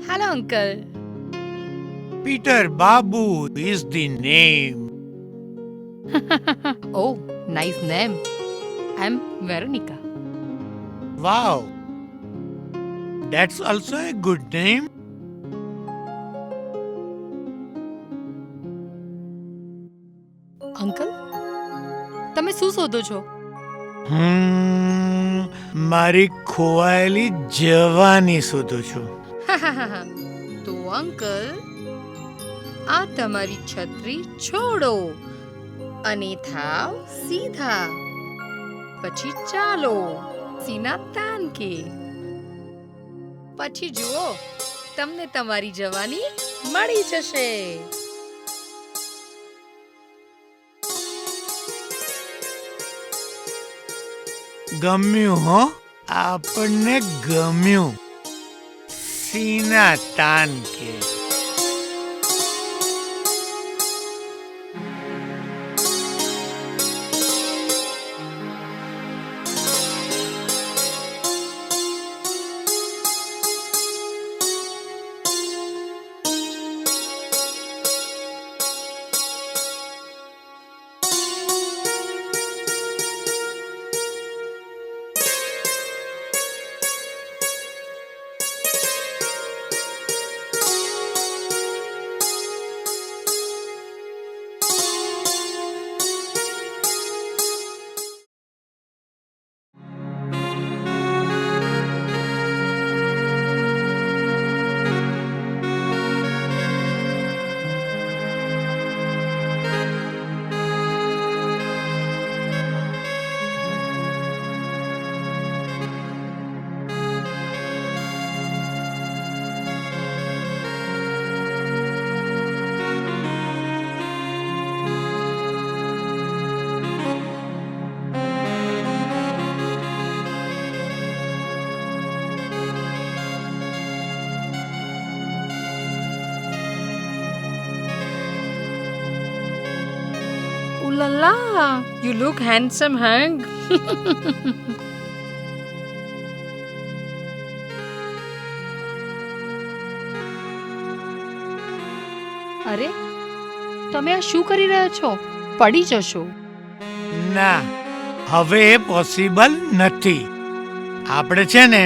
Hello, Uncle. Peter Babu is the name. Oh, nice name. I'm Veronica. Wow, that's also a good name. Uncle, તમે શું શોધો છો? મારી ખોવાયેલી જવાની શોધું છું. તો અંકલ, આ તમારી છત્રી છોડો અને થાવ સીધા. પછી ચાલો સીના તાન કે. પછી જુઓ, તમને તમારી જવાની મળી જશે. ગમ્યું હો, આપણને ગમ્યું. સીના તાન કે. Ooh la la, you look handsome, Hank. અરે, તમે આ શું કરી રહ્યા છો? પડી જશો. ના, હવે એ પોસિબલ નથી. આપણે છે ને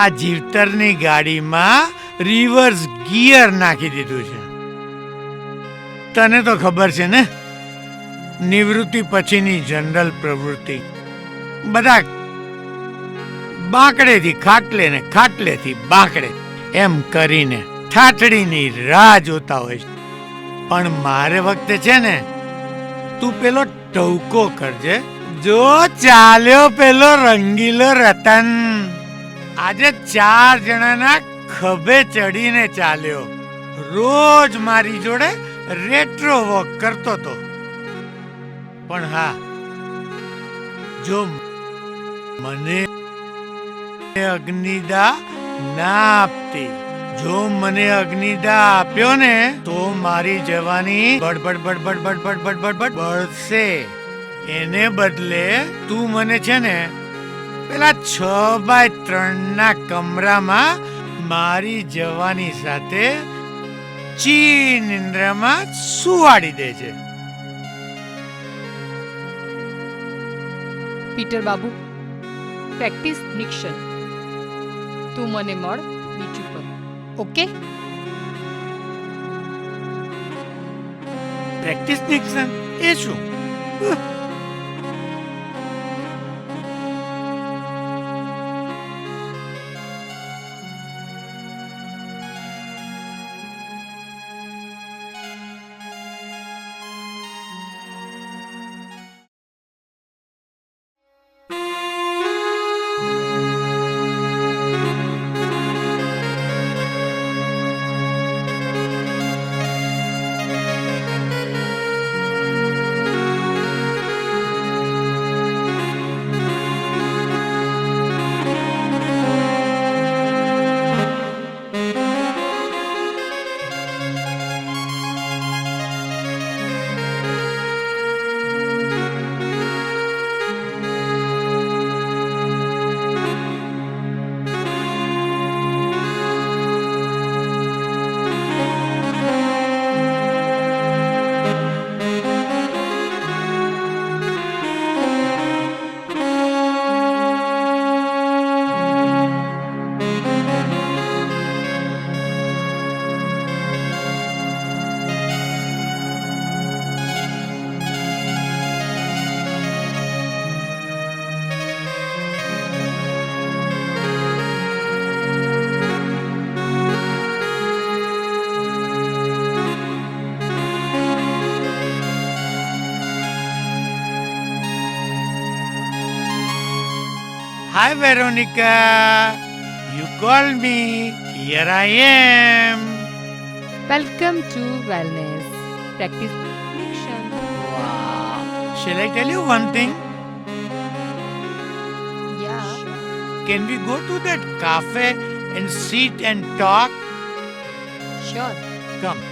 આ જીવતરની ગાડીમાં રિવર્સ ગિયર નાખી દીધું છે. તને તો ખબર છે ને, નિવૃત્તિ પછીની જનરલ પ્રવૃત્તિ બધા બાંકડેથી ખાટલે ને ખાટલેથી બાંકડે એમ કરીને ઠાઠડીની રાહ જોતા હોય છે. પણ મારે વખતે છે ને, તું પેલો ટવકો કરજે. જો ચાલ્યો પેલો રંગીલો રતન. આજે 4 જણાના ખભે ચડીને ચાલ્યો. રોજ મારી જોડે રેટ્રો વોક કરતો તો. પણ હા, જો મને અગ્નિદા ના આપતી, જો મને અગ્નિદા આપ્યો ને, તો મારી જવાની બડબડ બડબડ બડબડ બડબડ બળશે. એને બદલે તું મને છે ને પેલા 6x3 ના કમરામાં મારી જવાની સાથે ચીન નિંદ્રામાં સુવાડી દે છે. પીટર બાબુ, પ્રેક્ટિસ નિક્શન. તું મને મળ બીજું પર, ઓકે? પ્રેક્ટિસ નિક્સન એ શું? Hi, Veronica. You called me. Here I am. Welcome to Wellness Practice Connection. Wow. Shall I tell you one thing? Yeah. Can we go to that cafe and sit and talk? Sure. Come.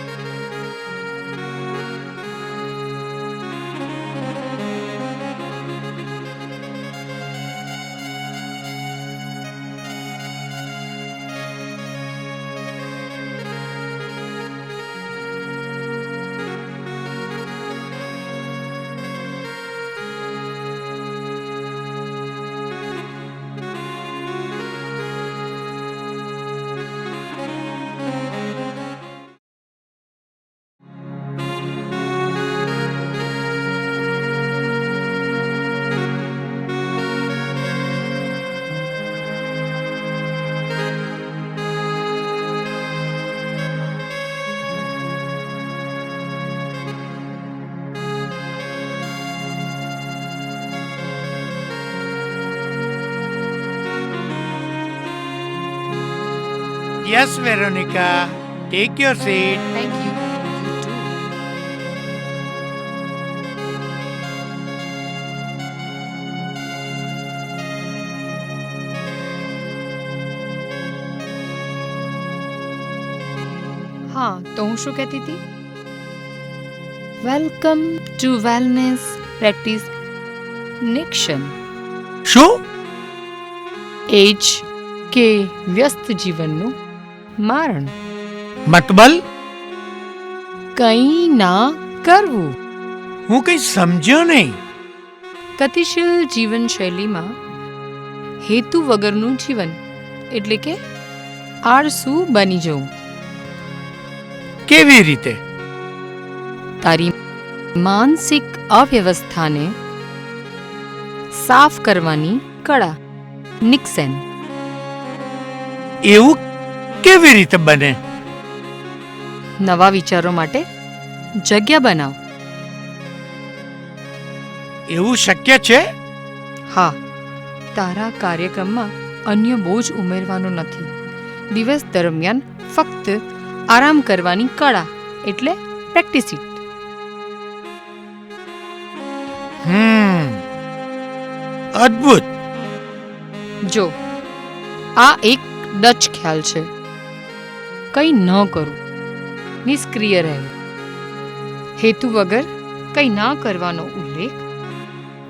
Yes, Veronica. Take your seat. Thank you. You too. હા તો હું શું કહેતી હતી welcome to wellness practice નિક્શન શું? એ જ કે વ્યસ્ત જીવનનું મારણ મતબલ? કંઈ ના કરવું. હું કંઈ સમજ્યો નહીં. ગતિશીલ જીવનશૈલીમાં હેતુ વગરનું જીવન એટલે કે આળસુ બની જવું. કેવી રીતે? તારી માનસિક અવ્યવસ્થાને સાફ કરવાની કળા નિક્સન. એવું કેવી રીતે બને? નવા વિચારો માટે જગ્યા બનાવ. એવું શક્ય છે? હા, તારા કાર્યક્રમમાં અન્ય બોજ ઉમેરવાનો નથી. દિવસ દરમિયાન ફક્ત આરામ કરવાની કળા એટલે પ્રેક્ટિસ ઇટ. અદ્ભુત. જો આ એક ડચ ખ્યાલ છે. કંઈ ન કરું, નિષ્ક્રિય રહેવું, હેતુ વગર કંઈ ના કરવાનો ઉલ્લેખ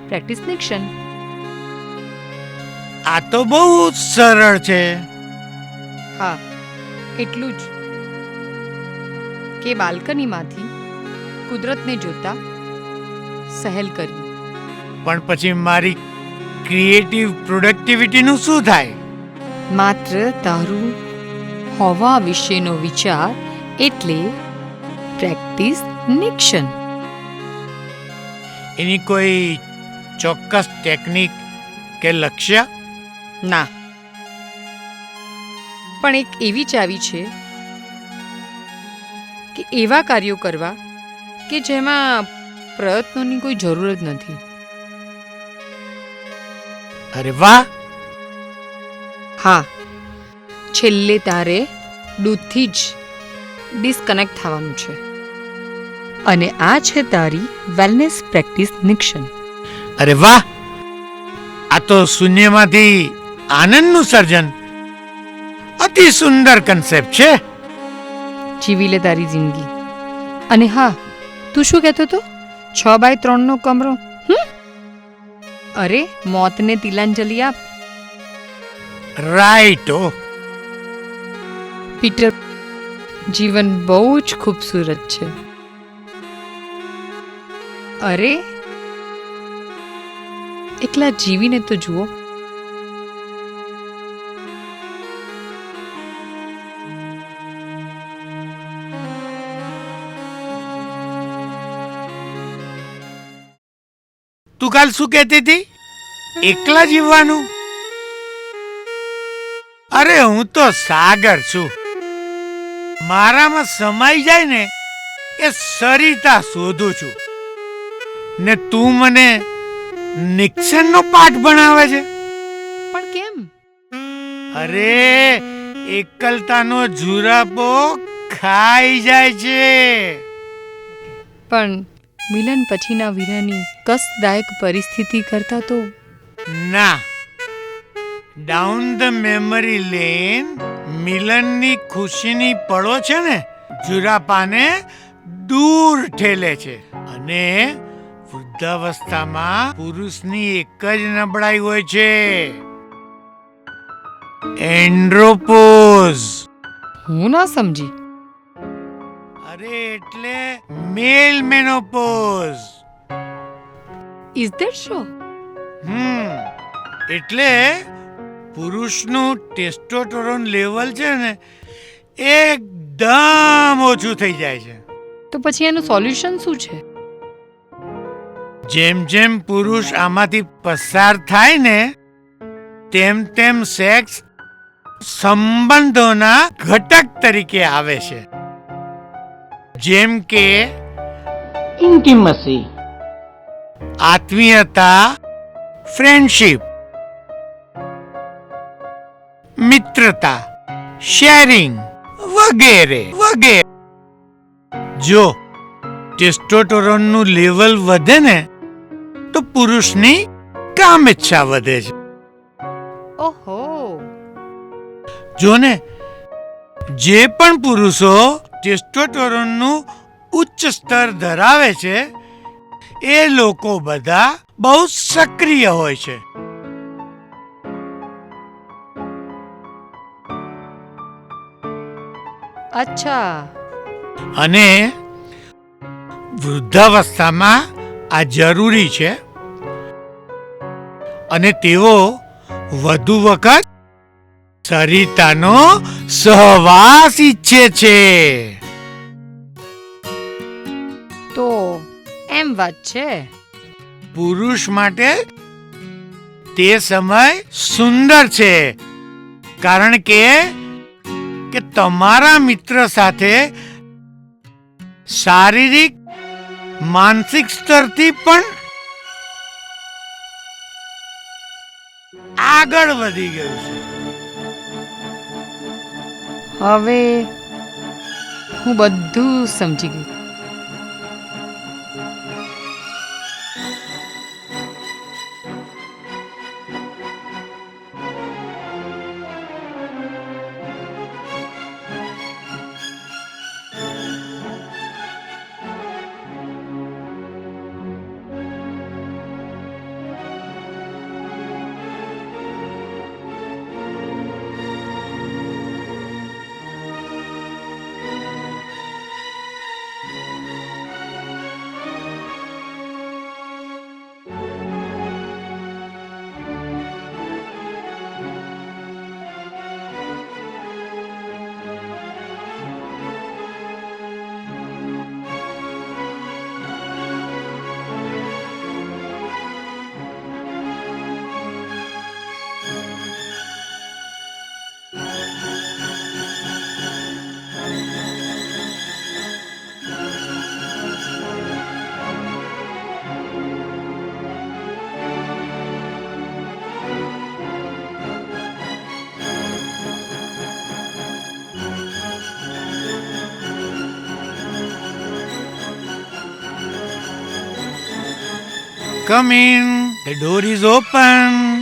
પ્રેક્ટિસ નિક્શન. આ તો બહુ સરળ છે. હા, એટલું જ કે બાલ્કનીમાંથી કુદરતને જોતા સહેલ કરવી. પણ પછી મારી ક્રિએટિવ પ્રોડક્ટિવિટીનું શું થાય? માત્ર તારું હોવા વિશેનો વિચાર એટલે પ્રેક્ટિસ નિક્શન. એની કોઈ ચોક્કસ ટેકનિક કે લક્ષ્ય? ના, પણ એક એવી ચાવી છે કે એવા કાર્યો કરવા કે જેમાં પ્રયત્નોની કોઈ જરૂર જ નથી. અરે વાહ. હા, છેલ્લે તારે દૂધથી જ ડિસ્કનેક્ટ થવાનું છે. અને આ છે તારી વેલનેસ પ્રેક્ટિસ નિક્શન. અરે વાહ, આ તો શૂન્યમાંથી આનંદનું સર્જન. અતિ સુંદર કન્સેપ્ટ છે. જીવી લે તારી જિંદગી. અને હા, તું શું કહેતો હતો? 6x3 નો કમરો? અરે, મોતને તિલાંજલિ આપ. રાઈટ. ઓ પીટર, જીવન બહુ જ ખૂબસૂરત છે. અરે, એકલા જીવીને તો જુઓ. તું કાલ શું કહેતી હતી? એકલા જીવવાનું? અરે, હું તો સાગર છું. મારામાં સમાઈ જાય ને એ સરિતા શોધું છું. ને તું મને નિક્સનનો પાઠ ભણાવે છે? પણ કેમ? અરે એકલતાનો ઝુરાપો ખાઈ જાય છે. પણ મિલન પછીના વિરહની કષ્ટદાયક પરિસ્થિતિ કરતા તો ના, ડાઉન ધ મેમરી લેન મિલનની ખુશીની પળો છે ને ઝુરાપાને દૂર ઠેલે છે. અને વૃદ્ધાવસ્થામાં પુરુષની એક જ નબળાઈ હોય છે, એન્ડ્રોપોઝ. હું ના સમજી. અરે એટલે મેલ મેનોપોઝ. ઇઝ ધેટ સો? એટલે પુરુષનું ટેસ્ટોસ્ટેરોન લેવલ છે ને એકદમ ઓછું થઈ જાય છે. તો પછી એનું સોલ્યુશન શું છે? જેમ જેમ પુરુષ આમાંથી પસાર થાય ને તેમ તેમ સેક્સ સંબંધોના ઘટક તરીકે આવે છે. જેમ કે intimacy, આત્મીયતા, ફ્રેન્ડશિપ, મિત્રતા, શેરિંગ વગેરે વગેરે. જો ટેસ્ટોસ્ટેરોનનું લેવલ વધે ને તો પુરુષની કામેચ્છા વધે છે. ઓહો. જો ને જે પણ પુરુષો ટેસ્ટોસ્ટેરોનનું ઉચ્ચ સ્તર ધરાવે છે એ લોકો બધા બહુ સક્રિય હોય છે. અચ્છા. અને વૃદ્ધાવસ્થામાં આ જરૂરી છે. અને તેઓ વધુ વખત સરિતાનો સહવાસ ઈચ્છે છે. તો એમ વાત છે. પુરુષ માટે તે સમય સુંદર છે, કારણ કે તમારા મિત્ર સાથે શારીરિક માનસિક સ્તરથી પણ આગળ વધી ગયું છે. હવે હું બધું સમજી ગઈ. Come in. The door is open.